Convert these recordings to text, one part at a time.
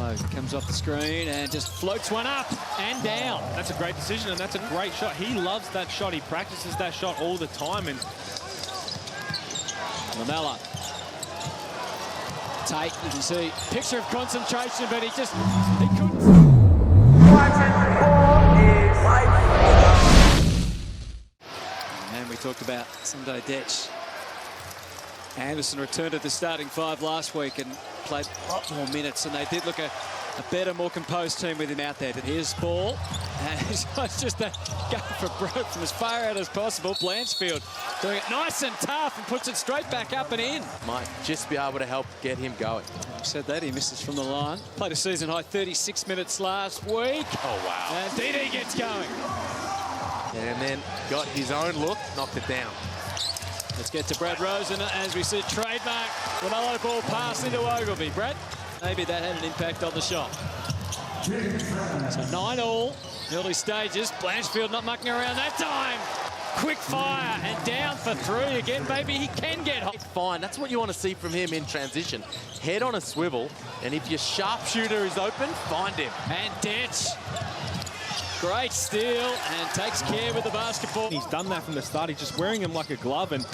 LaMelo comes off the screen and just floats one up and down. That's a great decision, and that's a great shot. He loves that shot. He practices that shot all the time. And LaMelo. Tate, you can see, picture of concentration, but he couldn't. And we talked about Sunday Detch. Anderson returned to the starting five last week and played a lot more minutes, and they did look a better, more composed team with him out there. Here's Ball, and he's just going for broke from as far out as possible. Blanchfield doing it nice and tough and puts it straight back up and in. Might just be able to help get him going. He said that, he misses from the line. Played a season-high 36 minutes last week. Oh, wow. And DD gets going. And then got his own look, knocked it down. Let's get to Brad Rosen as we see trademark LaMelo Ball pass into Ogilvy. Brad, maybe that had an impact on the shot. So 9-all, early stages. Blanchfield not mucking around that time. Quick fire and down for three again. Maybe he can get hot. It's fine. That's what you want to see from him in transition. Head on a swivel, and if your sharpshooter is open, find him. And Detch. Great steal and takes care with the basketball. he's done that from the start. He's just wearing him like a glove, and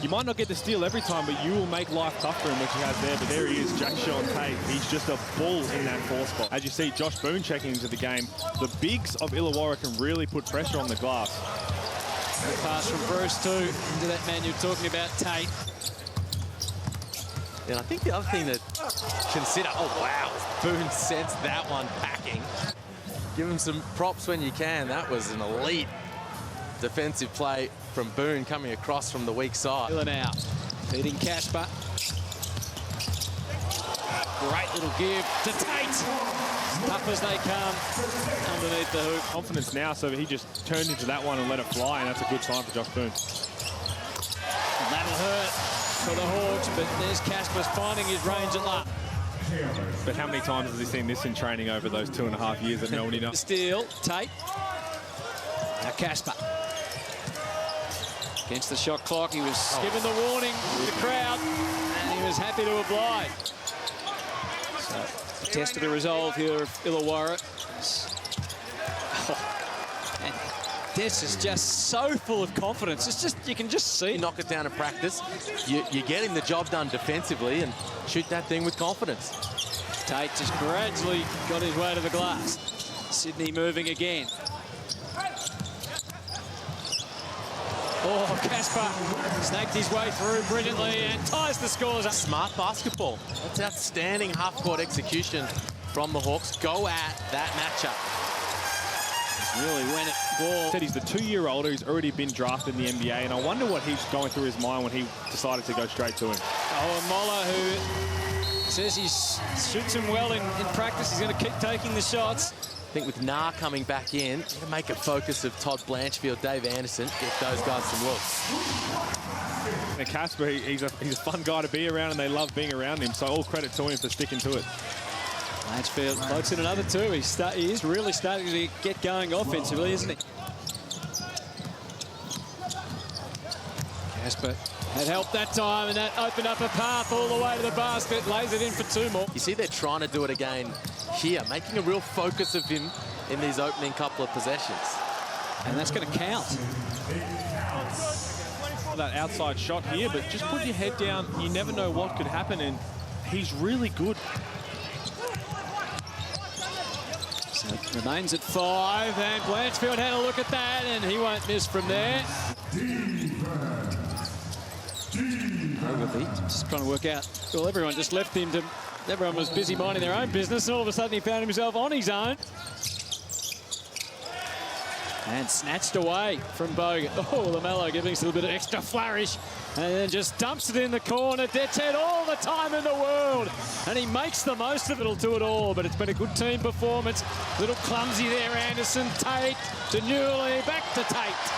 you might not get the steal every time, but you will make life tough for him, which he has there. But there he is, Jack Sean Tate. He's just a bull in that four spot. As you see, Josh Boone checking into the game. The bigs of Illawarra can really put pressure on the glass. Good pass from Bruce too into that man you're talking about, Tate. And I think the other thing to consider, oh wow, Boone sends that one packing. Give him some props when you can. That was an elite defensive play from Boone coming across from the weak side. Miller now, feeding Casper. Great little give to Tate. Tough as they come underneath the hoop. Confidence now, so he just turned into that one and let it fly, and that's a good sign for Josh Boone. And that'll hurt for the Hawks, but there's Casper's finding his range at last. But how many times has he seen this in training over those 2.5 years at Melbourne? Steal, Tate. Now Casper. Against the shot clock, he was given the warning to the crowd, and he was happy to oblige. So, a test of the resolve here of Illawarra. And this is just so full of confidence. It's just, you can just see. You knock it down in practice, you're getting the job done defensively and shoot that thing with confidence. Tate just gradually got his way to the glass. Sydney moving again. Oh, Casper snagged his way through brilliantly and ties the scores up. Smart basketball. That's outstanding half-court execution from the Hawks. Go at that matchup. Really went at ball. Said he's the 2-year-old who's already been drafted in the NBA, and I wonder what he's going through his mind when he decided to go straight to him. Oh, and Moller, who says he shoots him well in practice. He's going to keep taking the shots. I think with Nah coming back in, to make a focus of Todd Blanchfield, Dave Anderson, get those guys some looks. And Casper, he's a fun guy to be around, and they love being around him, so all credit to him for sticking to it. Blanchfield floats in another two. He is really starting to get going offensively, isn't he? Casper had help that time, and that opened up a path all the way to the basket. Lays it in for two more. You see they're trying to do it again here, making a real focus of him in these opening couple of possessions. And that's going to count. That outside shot here, but just put your head down. You never know what could happen, and he's really good. So it remains at 5, and Blanchfield had a look at that, and he won't miss from there. Ogilvy just trying to work out. Well, everyone just left him to. Everyone was busy minding their own business, and all of a sudden he found himself on his own. And snatched away from Bogut. Oh, LaMelo giving us a little bit of extra flourish. And then just dumps it in the corner. Detch had all the time in the world. And he makes the most of it. It'll do it all, but it's been a good team performance. Little clumsy there, Anderson. Tate to Newley, back to Tate.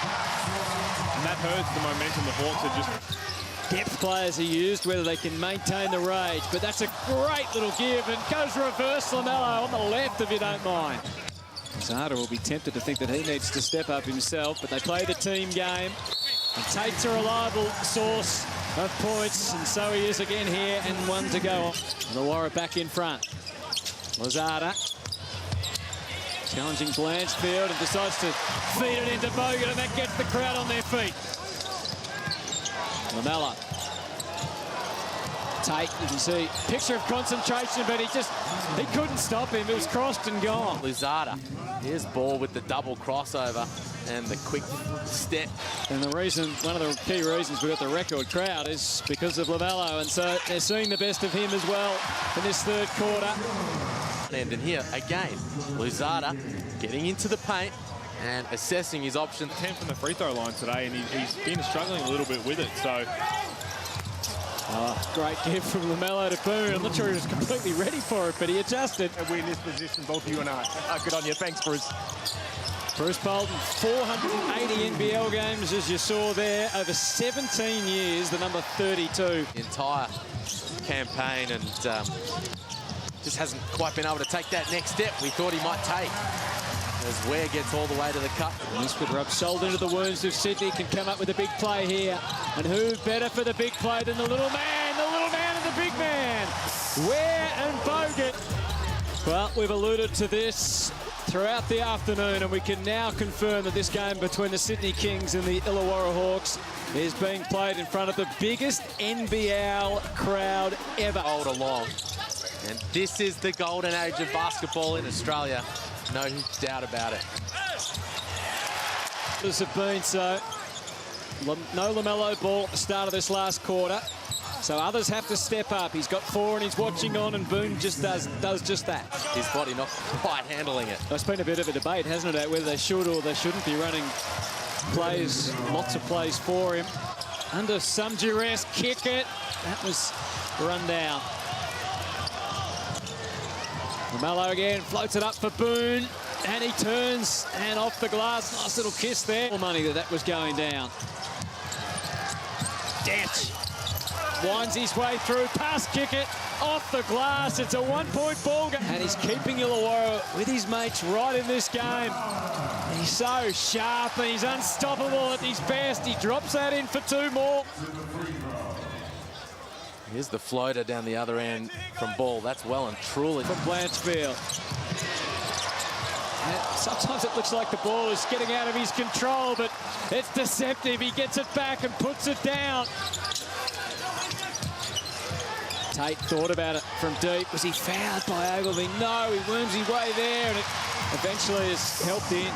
And that hurts the momentum. The Hawks are just... Depth players are used, whether they can maintain the rage. But that's a great little give, and goes reverse LaMelo on the left, if you don't mind. Zada will be tempted to think that he needs to step up himself, but they play the team game. And Tate's a reliable source of points, and so he is again here, and one to go. Illawarra back in front. Lozada challenging Blanchfield and decides to feed it into Bogut, and that gets the crowd on their feet. LaMelo. Tate, you can see, picture of concentration, but he couldn't stop him. It was crossed and gone. Lozada, here's Ball with the double crossover and the quick step. And the reason, one of the key reasons we got the record crowd is because of LaMelo, and so they're seeing the best of him as well in this third quarter. And here, again, Lozada getting into the paint and assessing his options. 10 from the free throw line today, and he's been struggling a little bit with it, so... Great give from LaMelo to Boone. I'm not sure he was completely ready for it, but he adjusted. And we're in this position, both you and I. Good on you. Thanks, Bruce. Bruce Bolton, 480 NBL games, as you saw there, over 17 years, the number 32. Entire campaign, and just hasn't quite been able to take that next step we thought he might take. As Ware gets all the way to the cup. And this could rub salt into the wounds of Sydney, can come up with a big play here. And who better for the big play than the little man and the big man, Ware and Bogut. Well, we've alluded to this throughout the afternoon, and we can now confirm that this game between the Sydney Kings and the Illawarra Hawks is being played in front of the biggest NBL crowd ever. All along. And this is the golden age of basketball in Australia. No doubt about it. This have been so. No LaMelo Ball at the start of this last quarter. So others have to step up. He's got 4 and he's watching on, and Boone just does just that. His body not quite handling it. There's been a bit of a debate, hasn't it, whether they should or they shouldn't be running plays, lots of plays for him. Under some duress, kick it. That was run down. LaMelo again floats it up for Boone, and he turns and off the glass. Nice little kiss there. More money that was going down. Dent winds his way through, pass kick it off the glass. It's a 1-point ball game, and he's keeping Illawarra with his mates right in this game. He's so sharp and he's unstoppable at his best. He drops that in for 2 more. Here's the floater down the other end from Ball. That's well and truly from Blanchfield. And sometimes it looks like the ball is getting out of his control, but it's deceptive. He gets it back and puts it down. Tate thought about it from deep. Was he fouled by Ogilvie? No, he worms his way there, and it eventually is helped in.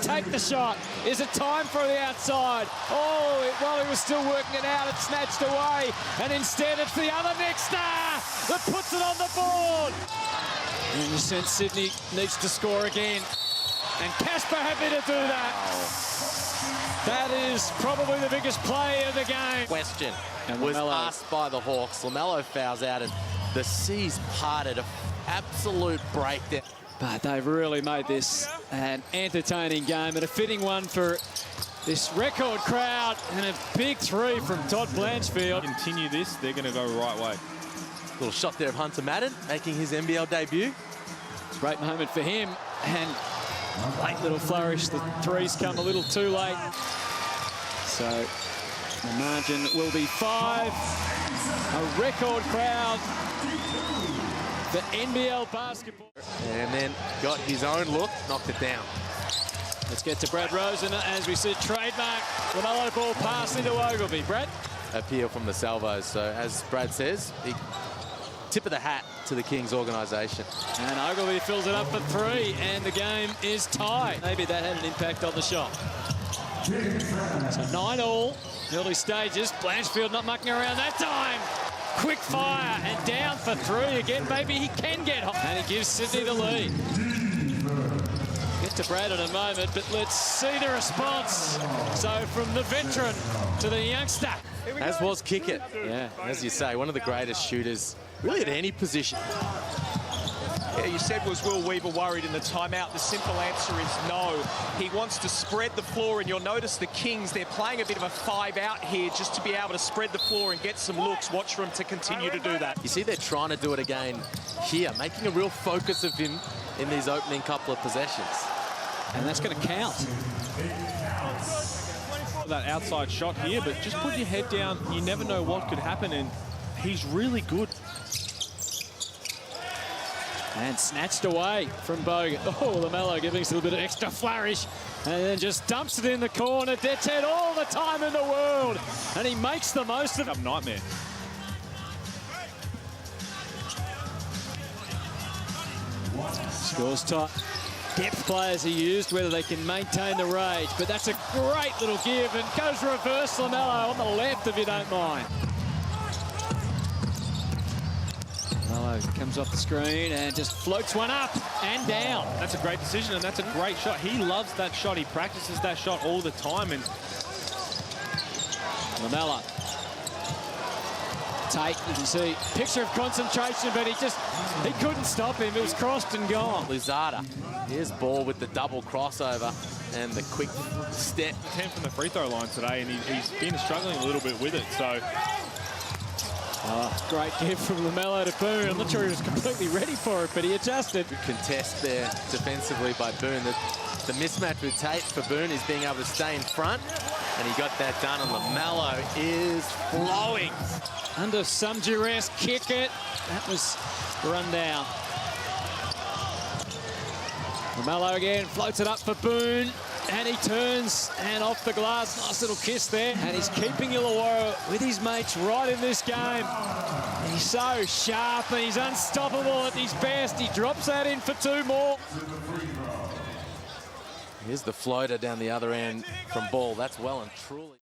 Take the shot. Is it time for the outside? Oh, while he was still working it out, it snatched away. And instead, it's the other next star that puts it on the board. In the sense, Sydney needs to score again. And Casper happy to do that. That is probably the biggest play of the game. Question and was asked by the Hawks. LaMelo fouls out, and the seas parted. An absolute breakdown. But they've really made this an entertaining game, and a fitting one for this record crowd, and a big 3 from Todd Blanchfield. Continue this, they're going to go right way. Little shot there of Hunter Madden making his NBL debut. Great moment for him, and late little flourish. The 3's come a little too late. So the margin will be 5. A record crowd for NBL basketball. And then got his own look, knocked it down. Let's get to Brad Rosen, as we said, trademark LaMelo Ball pass into Ogilvie. Brad? Appeal from the Salvos. So as Brad says, tip of the hat to the Kings organisation. And Ogilvie fills it up for 3, and the game is tied. Maybe that had an impact on the shot. So 9-all, early stages. Blanchfield not mucking around that time. Quick fire, and down for 3 again. Maybe he can get hot. And he gives Sydney the lead. Get to Brad in a moment, but let's see the response. So from the veteran to the youngster. As was Kickett. Yeah. As you say, one of the greatest shooters, really at any position. Yeah, you said, was Will Weaver worried in the timeout? The simple answer is no. He wants to spread the floor, and you'll notice the Kings, they're playing a bit of a 5-out here just to be able to spread the floor and get some looks. Watch for him to continue to do that. You see they're trying to do it again here, making a real focus of him in these opening couple of possessions. And that's going to count. That outside shot here, but just put your head down. You never know what could happen, and he's really good. And snatched away from Bogut. Oh, LaMelo giving us a little bit of extra flourish. And then just dumps it in the corner. Dead's head all the time in the world. And he makes the most of it. Nightmare. Scores tight. Depth players are used, whether they can maintain the rage. But that's a great little give. And goes reverse LaMelo on the left, if you don't mind. LaMelo comes off the screen and just floats one up and down. That's a great decision, and that's a great shot. He loves that shot. He practices that shot all the time. And LaMelo. Tate, you can see, picture of concentration, but he couldn't stop him. It was crossed and gone. Luzada. Here's Ball with the double crossover and the quick step. 10 from the free throw line today, and he's been struggling a little bit with it. So. Oh, great give from LaMelo to Boone. I'm not sure he was completely ready for it, but he adjusted. Good contest there defensively by Boone. The mismatch with Tate for Boone is being able to stay in front, and he got that done, and LaMelo is flowing. Under some duress, kick it. That was run down. LaMelo again, floats it up for Boone. And he turns and off the glass. Nice little kiss there. And he's keeping Illawarra with his mates right in this game. He's so sharp and he's unstoppable at his best. He drops that in for 2 more. Here's the floater down the other end from Ball. That's well and truly.